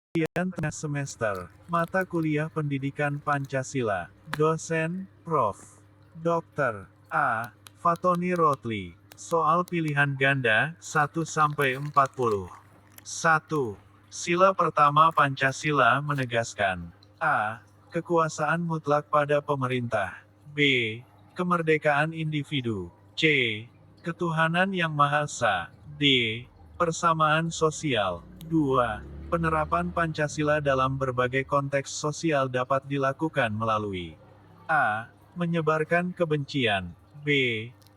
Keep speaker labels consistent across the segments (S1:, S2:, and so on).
S1: Ujian tengah semester, mata kuliah pendidikan Pancasila, dosen, Prof. Dr. A. Fatoni Rotli. Soal pilihan ganda, 1-40. 1. Sila pertama Pancasila menegaskan A. Kekuasaan mutlak pada pemerintah. B. Kemerdekaan individu. C. Ketuhanan yang Maha Esa. D. Persamaan sosial. 2. Penerapan Pancasila dalam berbagai konteks sosial dapat dilakukan melalui A. Menyebarkan kebencian. B.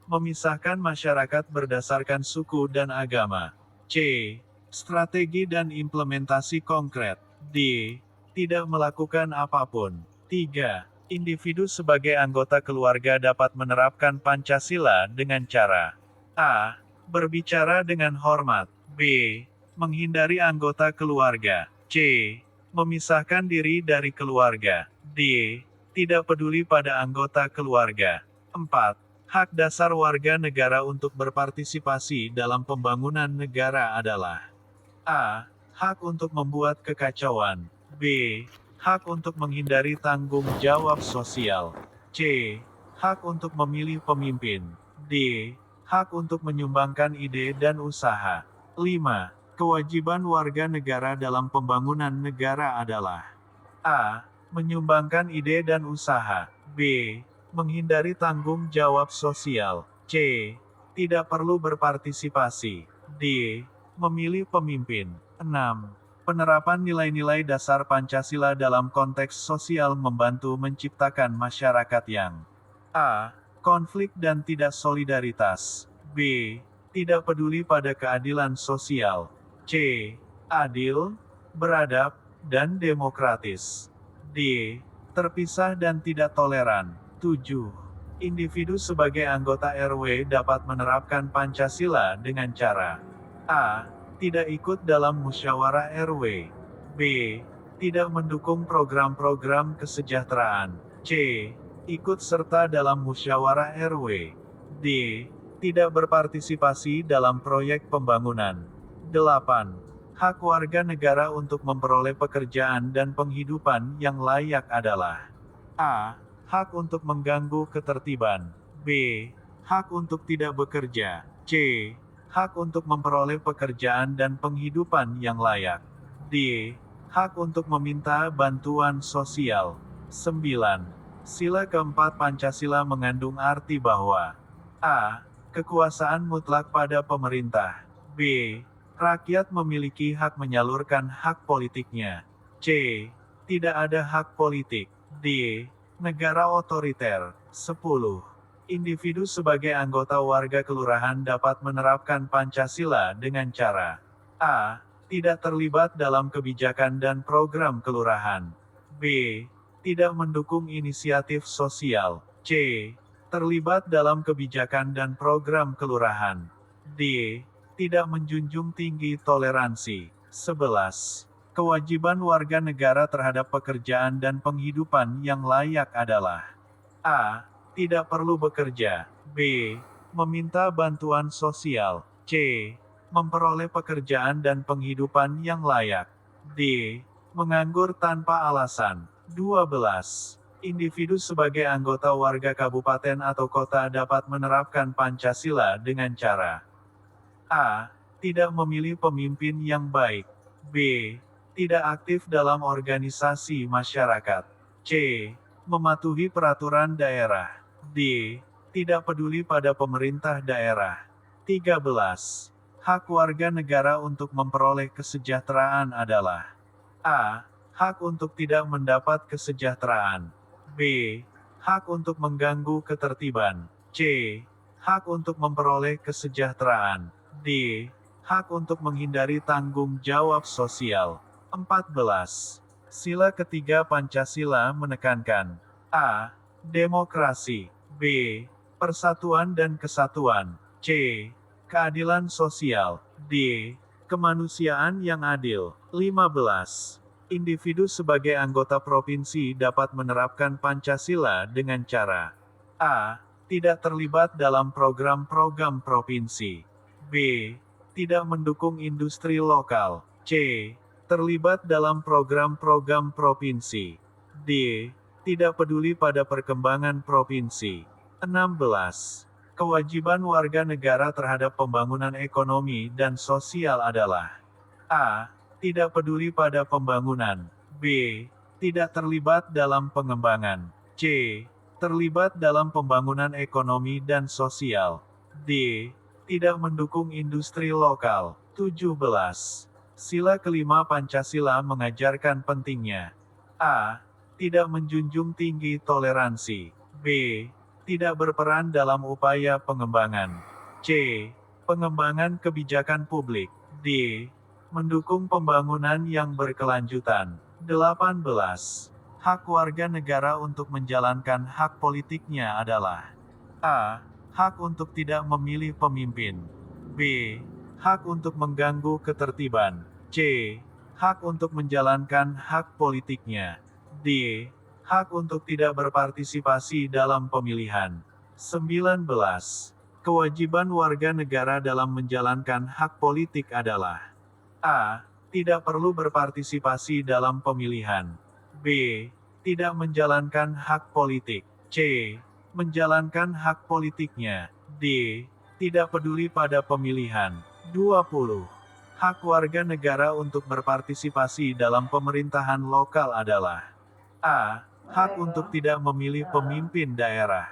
S1: Memisahkan masyarakat berdasarkan suku dan agama. C. Strategi dan implementasi konkret. D. Tidak melakukan apapun. 3. Individu sebagai anggota keluarga dapat menerapkan Pancasila dengan cara A. Berbicara dengan hormat. B. Menghindari anggota keluarga. C. Memisahkan diri dari keluarga. D. Tidak peduli pada anggota keluarga. 4. Hak dasar warga negara untuk berpartisipasi dalam pembangunan negara adalah A. Hak untuk membuat kekacauan. B. Hak untuk menghindari tanggung jawab sosial. C. Hak untuk memilih pemimpin. D. Hak untuk menyumbangkan ide dan usaha. 5. Kewajiban warga negara dalam pembangunan negara adalah A. Menyumbangkan ide dan usaha. B. Menghindari tanggung jawab sosial. C. Tidak perlu berpartisipasi. D. Memilih pemimpin. 6. Penerapan nilai-nilai dasar Pancasila dalam konteks sosial membantu menciptakan masyarakat yang A. Konflik dan tidak solidaritas. B. Tidak peduli pada keadilan sosial. C. Adil, beradab, dan demokratis. D. Terpisah dan tidak toleran. 7. Individu sebagai anggota RW dapat menerapkan Pancasila dengan cara A. Tidak ikut dalam musyawarah RW. B. Tidak mendukung program-program kesejahteraan. C. Ikut serta dalam musyawarah RW. D. Tidak berpartisipasi dalam proyek pembangunan. 8. Hak warga negara untuk memperoleh pekerjaan dan penghidupan yang layak adalah A. Hak untuk mengganggu ketertiban. B. Hak untuk tidak bekerja. C. Hak untuk memperoleh pekerjaan dan penghidupan yang layak. D. Hak untuk meminta bantuan sosial. 9. Sila keempat Pancasila mengandung arti bahwa A. Kekuasaan mutlak pada pemerintah. B. Rakyat memiliki hak menyalurkan hak politiknya. C. Tidak ada hak politik. D. Negara otoriter. 10. Individu sebagai anggota warga kelurahan dapat menerapkan Pancasila dengan cara A. Tidak terlibat dalam kebijakan dan program kelurahan. B. Tidak mendukung inisiatif sosial. C. Terlibat dalam kebijakan dan program kelurahan. D. Tidak menjunjung tinggi toleransi. 11. Kewajiban warga negara terhadap pekerjaan dan penghidupan yang layak adalah A. Tidak perlu bekerja. B. Meminta bantuan sosial. C. Memperoleh pekerjaan dan penghidupan yang layak. D. Menganggur tanpa alasan. 12. Individu sebagai anggota warga kabupaten atau kota dapat menerapkan Pancasila dengan cara A. Tidak memilih pemimpin yang baik. B. Tidak aktif dalam organisasi masyarakat. C. Mematuhi peraturan daerah. D. Tidak peduli pada pemerintah daerah. 13. Hak warga negara untuk memperoleh kesejahteraan adalah A. Hak untuk tidak mendapat kesejahteraan. B. Hak untuk mengganggu ketertiban. C. Hak untuk memperoleh kesejahteraan. D. Hak untuk menghindari tanggung jawab sosial. 14. Sila ketiga Pancasila menekankan A. Demokrasi. B. Persatuan dan kesatuan. C. Keadilan sosial. D. Kemanusiaan yang adil. 15. Individu sebagai anggota provinsi dapat menerapkan Pancasila dengan cara A. Tidak terlibat dalam program-program provinsi. B. Tidak mendukung industri lokal. C. terlibat dalam program-program provinsi. D. Tidak peduli pada perkembangan provinsi. 16. Kewajiban warga negara terhadap pembangunan ekonomi dan sosial adalah A. Tidak peduli pada pembangunan. B. Tidak terlibat dalam pengembangan. C. Terlibat dalam pembangunan ekonomi dan sosial. D. Tidak mendukung industri lokal. 17. Sila kelima Pancasila mengajarkan pentingnya A. Tidak menjunjung tinggi toleransi. B. Tidak berperan dalam upaya pengembangan. C. Pengembangan kebijakan publik. D. Mendukung pembangunan yang berkelanjutan. 18. Hak warga negara untuk menjalankan hak politiknya adalah A. Hak untuk tidak memilih pemimpin. B. Hak untuk mengganggu ketertiban. C. Hak untuk menjalankan hak politiknya. D. Hak untuk tidak berpartisipasi dalam pemilihan. 19. Kewajiban warga negara dalam menjalankan hak politik adalah A. Tidak perlu berpartisipasi dalam pemilihan. B. Tidak menjalankan hak politik. C. Menjalankan hak politiknya. D. Tidak peduli pada pemilihan. 20. Hak warga negara untuk berpartisipasi dalam pemerintahan lokal adalah A. Hak untuk tidak memilih pemimpin daerah.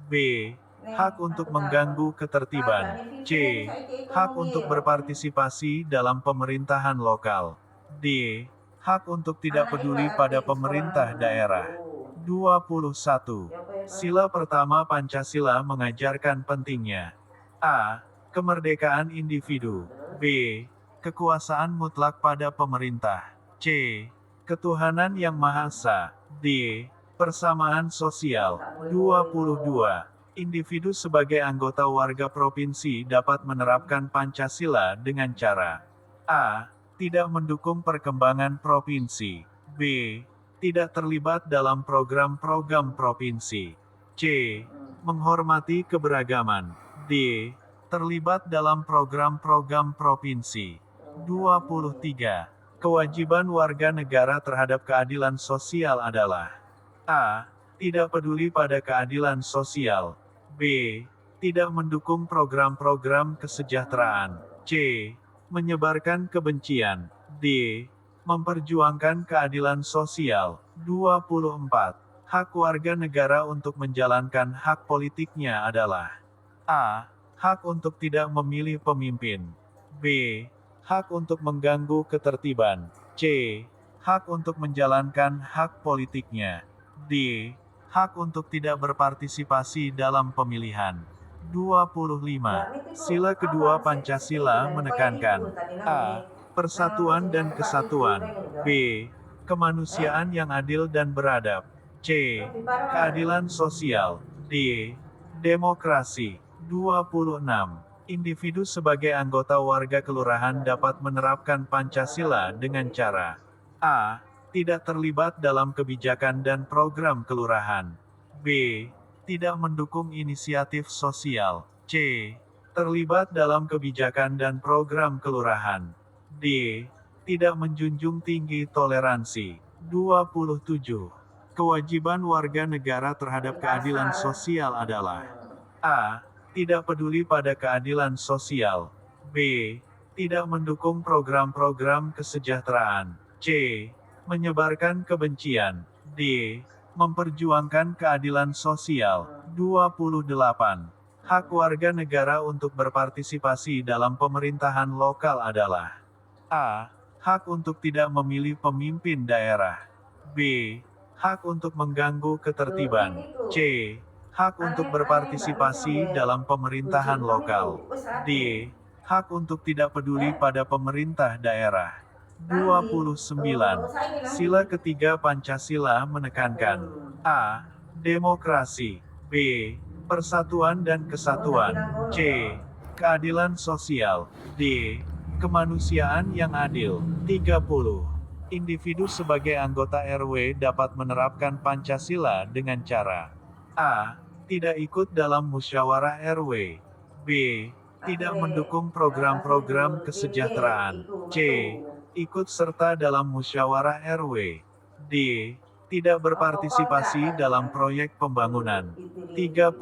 S1: B. Hak untuk mengganggu ketertiban. C. Hak untuk berpartisipasi dalam pemerintahan lokal. D. Hak untuk tidak peduli pada pemerintah daerah. 21. Sila pertama Pancasila mengajarkan pentingnya A. Kemerdekaan individu. B. Kekuasaan mutlak pada pemerintah. C. Ketuhanan yang Maha Esa. D. Persamaan sosial. 22. Individu sebagai anggota warga provinsi dapat menerapkan Pancasila dengan cara A. Tidak mendukung perkembangan provinsi. B. Tidak terlibat dalam program-program provinsi. C. Menghormati keberagaman. D. Terlibat dalam program-program provinsi. 23. Kewajiban warga negara terhadap keadilan sosial adalah A. Tidak peduli pada keadilan sosial. B. Tidak mendukung program-program kesejahteraan. C. Menyebarkan kebencian. D. Memperjuangkan keadilan sosial. 24. Hak warga negara untuk menjalankan hak politiknya adalah A. Hak untuk tidak memilih pemimpin. B. Hak untuk mengganggu ketertiban. C. Hak untuk menjalankan hak politiknya. D. Hak untuk tidak berpartisipasi dalam pemilihan. 25. Sila kedua Pancasila menekankan A. Persatuan dan kesatuan. B. Kemanusiaan yang adil dan beradab. C. Keadilan sosial. D. Demokrasi. 26. Individu sebagai anggota warga kelurahan dapat menerapkan Pancasila dengan cara A. Tidak terlibat dalam kebijakan dan program kelurahan. B. Tidak mendukung inisiatif sosial. C. Terlibat dalam kebijakan dan program kelurahan. D. Tidak menjunjung tinggi toleransi. 27. Kewajiban warga negara terhadap keadilan sosial adalah A. Tidak peduli pada keadilan sosial. B. Tidak mendukung program-program kesejahteraan. C. Menyebarkan kebencian. D. Memperjuangkan keadilan sosial. 28. Hak warga negara untuk berpartisipasi dalam pemerintahan lokal adalah A. Hak untuk tidak memilih pemimpin daerah. B. Hak untuk mengganggu ketertiban. C. Hak untuk berpartisipasi dalam pemerintahan lokal. D. Hak untuk tidak peduli pada pemerintah daerah. 29. Sila ketiga Pancasila menekankan A. Demokrasi. B. Persatuan dan kesatuan. C. Keadilan sosial. D. Kemanusiaan yang adil. 30. Individu sebagai anggota RW dapat menerapkan Pancasila dengan cara A. Tidak ikut dalam musyawarah RW. B. Tidak mendukung program-program kesejahteraan. C. Ikut serta dalam musyawarah RW. D. Tidak berpartisipasi dalam proyek pembangunan. 31.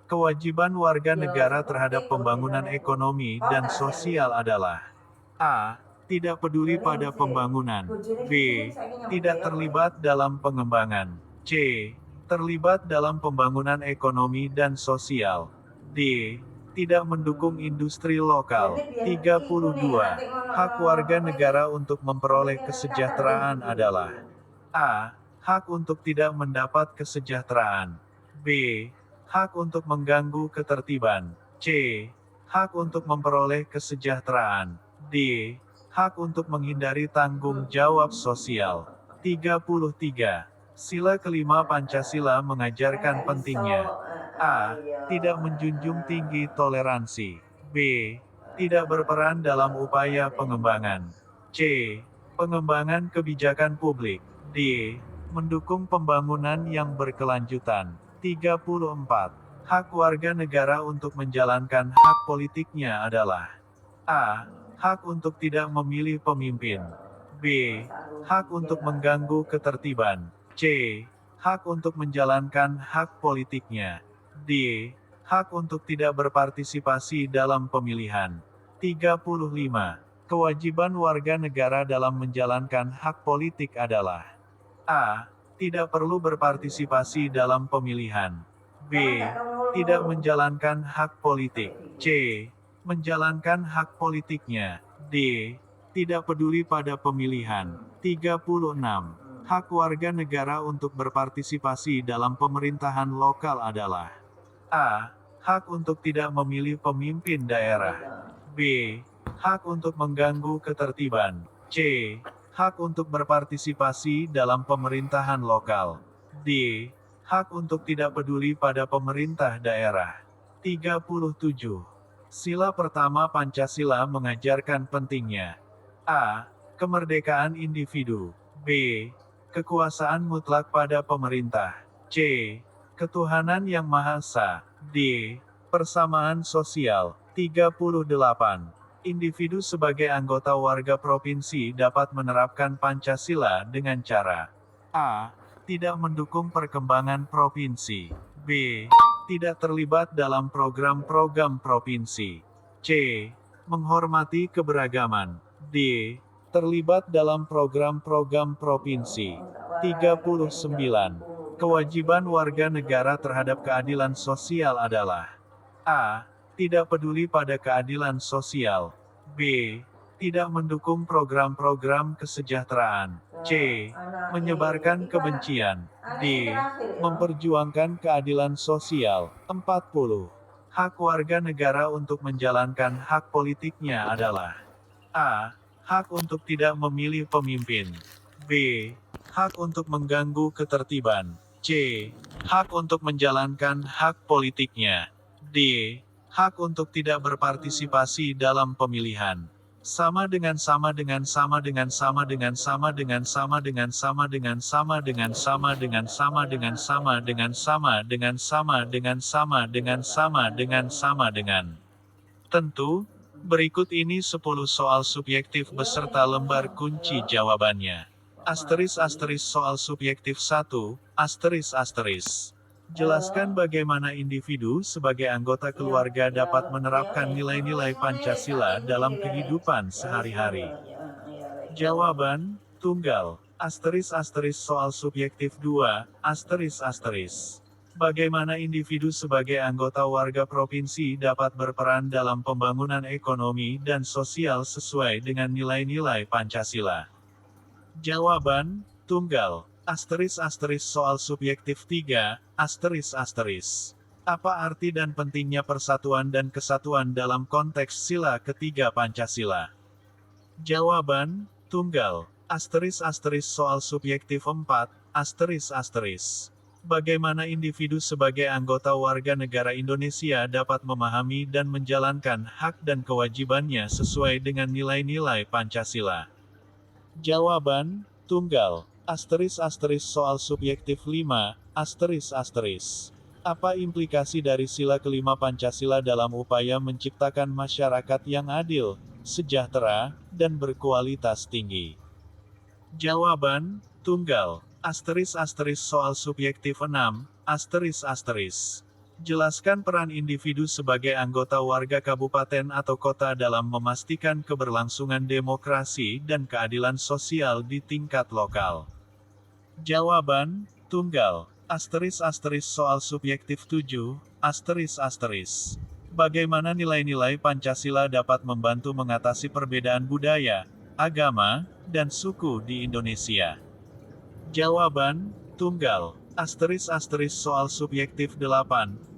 S1: Kewajiban warga negara terhadap pembangunan ekonomi dan sosial adalah: A. Tidak peduli pada pembangunan. B. Tidak terlibat dalam pengembangan. C. Terlibat dalam pembangunan ekonomi dan sosial. D. Tidak mendukung industri lokal. 32. Hak warga negara untuk memperoleh kesejahteraan adalah: A. Hak untuk tidak mendapat kesejahteraan. B. Hak untuk mengganggu ketertiban. C. Hak untuk memperoleh kesejahteraan. D. Hak untuk menghindari tanggung jawab sosial. 33. Sila kelima Pancasila mengajarkan pentingnya: A. Tidak menjunjung tinggi toleransi. B. Tidak berperan dalam upaya pengembangan. C. Pengembangan kebijakan publik. D. Mendukung pembangunan yang berkelanjutan. 34. Hak warga negara untuk menjalankan hak politiknya adalah: A. Hak untuk tidak memilih pemimpin. B. Hak untuk mengganggu ketertiban. C. Hak untuk menjalankan hak politiknya. D. Hak untuk tidak berpartisipasi dalam pemilihan. 35. Kewajiban warga negara dalam menjalankan hak politik adalah: A. Tidak perlu berpartisipasi dalam pemilihan. B. Tidak menjalankan hak politik. C. Menjalankan hak politiknya. D. Tidak peduli pada pemilihan. 36. Hak warga negara untuk berpartisipasi dalam pemerintahan lokal adalah: A. Hak untuk tidak memilih pemimpin daerah. B. Hak untuk mengganggu ketertiban. C. Hak untuk berpartisipasi dalam pemerintahan lokal. D. Hak untuk tidak peduli pada pemerintah daerah. 37. Sila pertama Pancasila mengajarkan pentingnya: A. Kemerdekaan individu. B. Kekuasaan mutlak pada pemerintah. C. Ketuhanan yang Maha Esa. D. Persamaan sosial. 38. Individu sebagai anggota warga provinsi dapat menerapkan Pancasila dengan cara: A. Tidak mendukung perkembangan provinsi. B. Tidak terlibat dalam program-program provinsi. C. Menghormati keberagaman. D. Terlibat dalam program-program provinsi. 39. Kewajiban warga negara terhadap keadilan sosial adalah: A. Tidak peduli pada keadilan sosial. B. Tidak mendukung program-program kesejahteraan. C. Menyebarkan kebencian. D. Memperjuangkan keadilan sosial. 40. Hak warga negara untuk menjalankan hak politiknya adalah: A. Hak untuk tidak memilih pemimpin. B. Hak untuk mengganggu ketertiban. C. Hak untuk menjalankan hak politiknya. D. Hak untuk tidak berpartisipasi dalam pemilihan. Sama dengan sama dengan sama dengan sama dengan sama dengan sama dengan sama dengan sama dengan sama dengan sama dengan sama dengan sama dengan sama dengan sama dengan sama dengan sama dengan. Tentu, berikut ini 10 soal subjektif beserta lembar kunci jawabannya. Soal subjektif 1, Jelaskan bagaimana individu sebagai anggota keluarga dapat menerapkan nilai-nilai Pancasila dalam kehidupan sehari-hari. Jawaban, tunggal. Soal subjektif 2, Bagaimana individu sebagai anggota warga provinsi dapat berperan dalam pembangunan ekonomi dan sosial sesuai dengan nilai-nilai Pancasila. Jawaban, tunggal. Soal subjektif 3, Apa arti dan pentingnya persatuan dan kesatuan dalam konteks sila ketiga Pancasila? Jawaban, tunggal. Soal subjektif 4, Bagaimana individu sebagai anggota warga negara Indonesia dapat memahami dan menjalankan hak dan kewajibannya sesuai dengan nilai-nilai Pancasila? Jawaban, tunggal. Soal subjektif 5, Apa implikasi dari sila kelima Pancasila dalam upaya menciptakan masyarakat yang adil, sejahtera, dan berkualitas tinggi. Jawaban, tunggal. Soal subjektif 6, Jelaskan peran individu sebagai anggota warga kabupaten atau kota dalam memastikan keberlangsungan demokrasi dan keadilan sosial di tingkat lokal. Jawaban, tunggal. Soal subjektif 7, Bagaimana nilai-nilai Pancasila dapat membantu mengatasi perbedaan budaya, agama, dan suku di Indonesia? Jawaban, tunggal. Soal subjektif 8,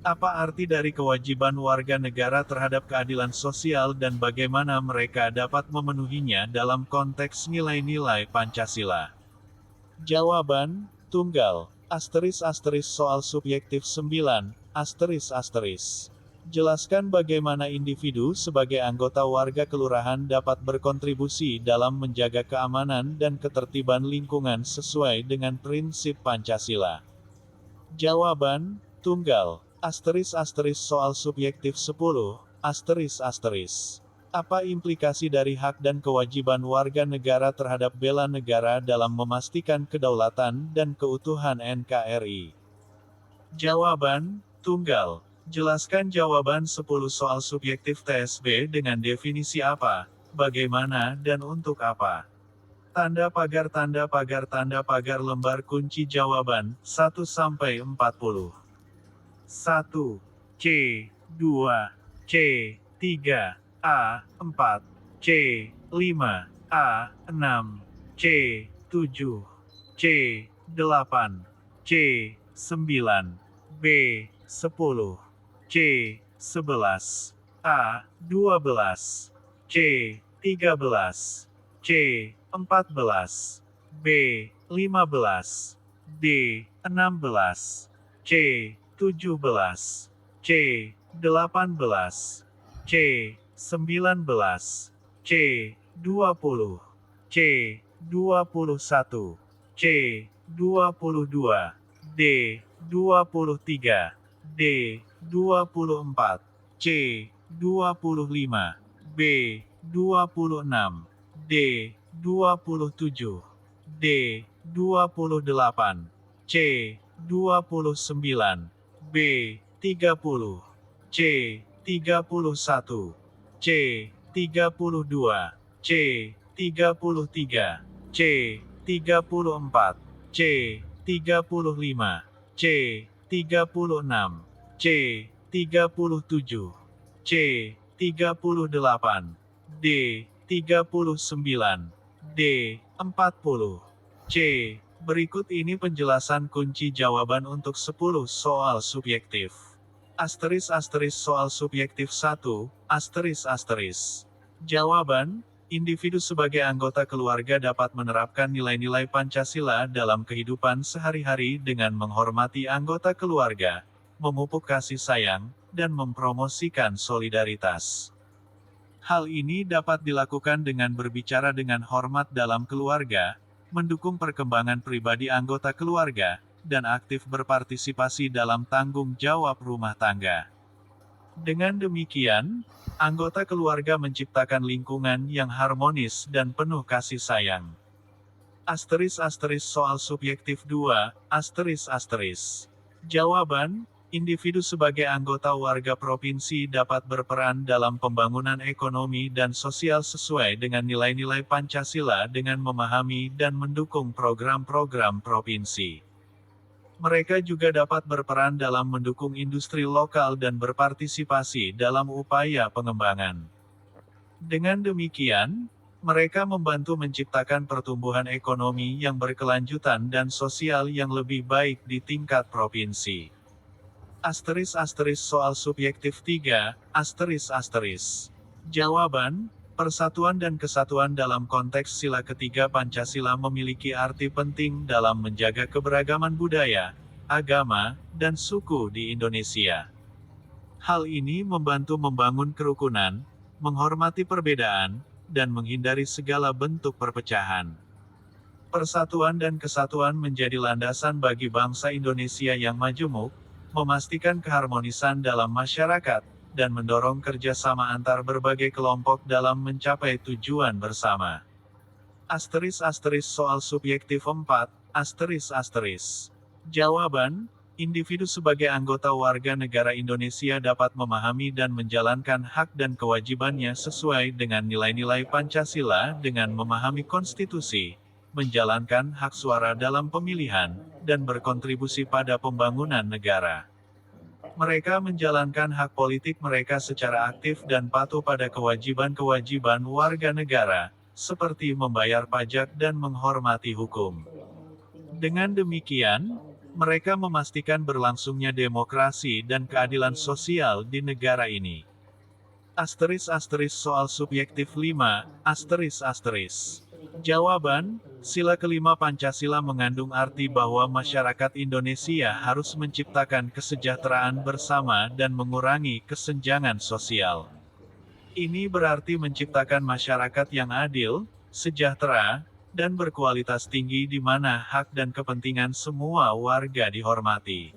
S1: Apa arti dari kewajiban warga negara terhadap keadilan sosial dan bagaimana mereka dapat memenuhinya dalam konteks nilai-nilai Pancasila? Jawaban, tunggal. Soal subjektif 9, Jelaskan bagaimana individu sebagai anggota warga kelurahan dapat berkontribusi dalam menjaga keamanan dan ketertiban lingkungan sesuai dengan prinsip Pancasila. Jawaban, tunggal. Soal subjektif 10, Apa implikasi dari hak dan kewajiban warga negara terhadap bela negara dalam memastikan kedaulatan dan keutuhan NKRI? Jawaban, tunggal. Jelaskan jawaban 10 soal subjektif TSB dengan definisi apa, bagaimana, dan untuk apa. Tanda pagar lembar kunci jawaban, 1-40. 1. C. 2. C. 3. A. 4. C. 5. A. 6. C. 7. C. 8. C. 9. B. 10. C. 11. A. 12. C. 13. C. 14. B. 15. D. 16. C. 17. C. 18. C. 19. C. 20. C. 21. C. 22. D. 23. D. 24. C. 25. B. 26. D. 27. D. 28. C. 29. B. 30. C. 31. C. 32. C. 33. C. 34. C. 35. C. 36. C. 37. C. 38. D. 39. D. 40. C. Berikut ini penjelasan kunci jawaban untuk 10 soal subjektif. Soal subjektif 1, Jawaban, individu sebagai anggota keluarga dapat menerapkan nilai-nilai Pancasila dalam kehidupan sehari-hari dengan menghormati anggota keluarga, memupuk kasih sayang, dan mempromosikan solidaritas. Hal ini dapat dilakukan dengan berbicara dengan hormat dalam keluarga, mendukung perkembangan pribadi anggota keluarga, dan aktif berpartisipasi dalam tanggung jawab rumah tangga. Dengan demikian, anggota keluarga menciptakan lingkungan yang harmonis dan penuh kasih sayang. Soal subjektif 2, Jawaban, individu sebagai anggota warga provinsi dapat berperan dalam pembangunan ekonomi dan sosial sesuai dengan nilai-nilai Pancasila dengan memahami dan mendukung program-program provinsi. Mereka juga dapat berperan dalam mendukung industri lokal dan berpartisipasi dalam upaya pengembangan. Dengan demikian, mereka membantu menciptakan pertumbuhan ekonomi yang berkelanjutan dan sosial yang lebih baik di tingkat provinsi. Soal subjektif 3, Jawaban, persatuan dan kesatuan dalam konteks sila ketiga Pancasila memiliki arti penting dalam menjaga keberagaman budaya, agama, dan suku di Indonesia. Hal ini membantu membangun kerukunan, menghormati perbedaan, dan menghindari segala bentuk perpecahan. Persatuan dan kesatuan menjadi landasan bagi bangsa Indonesia yang majemuk, memastikan keharmonisan dalam masyarakat, dan mendorong kerjasama antar berbagai kelompok dalam mencapai tujuan bersama. Soal subjektif 4, Jawaban, individu sebagai anggota warga negara Indonesia dapat memahami dan menjalankan hak dan kewajibannya sesuai dengan nilai-nilai Pancasila dengan memahami konstitusi, menjalankan hak suara dalam pemilihan, dan berkontribusi pada pembangunan negara. Mereka menjalankan hak politik mereka secara aktif dan patuh pada kewajiban-kewajiban warga negara, seperti membayar pajak dan menghormati hukum. Dengan demikian, mereka memastikan berlangsungnya demokrasi dan keadilan sosial di negara ini. Soal subjektif 5, Jawaban, sila kelima Pancasila mengandung arti bahwa masyarakat Indonesia harus menciptakan kesejahteraan bersama dan mengurangi kesenjangan sosial. Ini berarti menciptakan masyarakat yang adil, sejahtera, dan berkualitas tinggi di mana hak dan kepentingan semua warga dihormati.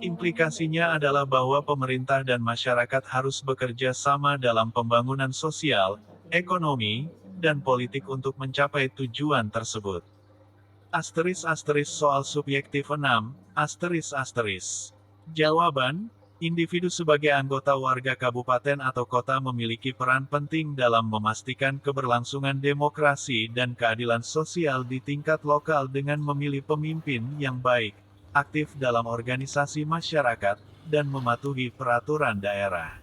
S1: Implikasinya adalah bahwa pemerintah dan masyarakat harus bekerja sama dalam pembangunan sosial, ekonomi, dan politik untuk mencapai tujuan tersebut. Soal subjektif 6, Jawaban, individu sebagai anggota warga kabupaten atau kota memiliki peran penting dalam memastikan keberlangsungan demokrasi dan keadilan sosial di tingkat lokal dengan memilih pemimpin yang baik, aktif dalam organisasi masyarakat, dan mematuhi peraturan daerah.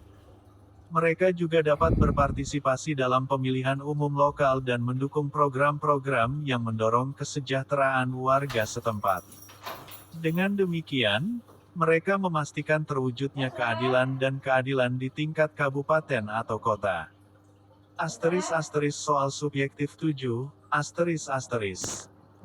S1: Mereka juga dapat berpartisipasi dalam pemilihan umum lokal dan mendukung program-program yang mendorong kesejahteraan warga setempat. Dengan demikian, mereka memastikan terwujudnya keadilan dan keadilan di tingkat kabupaten atau kota. Soal subjektif 7,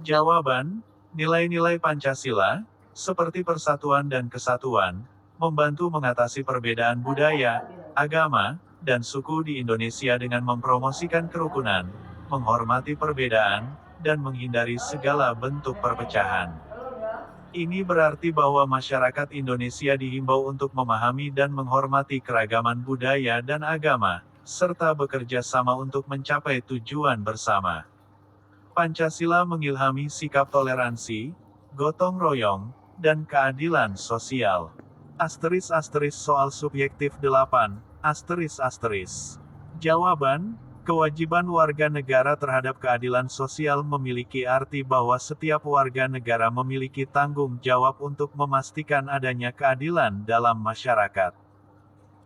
S1: Jawaban, nilai-nilai Pancasila, seperti persatuan dan kesatuan, membantu mengatasi perbedaan budaya, agama, dan suku di Indonesia dengan mempromosikan kerukunan, menghormati perbedaan, dan menghindari segala bentuk perpecahan. Ini berarti bahwa masyarakat Indonesia dihimbau untuk memahami dan menghormati keragaman budaya dan agama, serta bekerja sama untuk mencapai tujuan bersama. Pancasila mengilhami sikap toleransi, gotong royong, dan keadilan sosial. Soal subjektif 8, Jawaban, kewajiban warga negara terhadap keadilan sosial memiliki arti bahwa setiap warga negara memiliki tanggung jawab untuk memastikan adanya keadilan dalam masyarakat.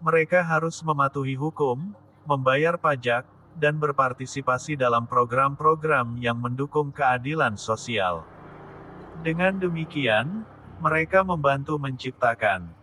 S1: Mereka harus mematuhi hukum, membayar pajak, dan berpartisipasi dalam program-program yang mendukung keadilan sosial. Dengan demikian, mereka membantu menciptakan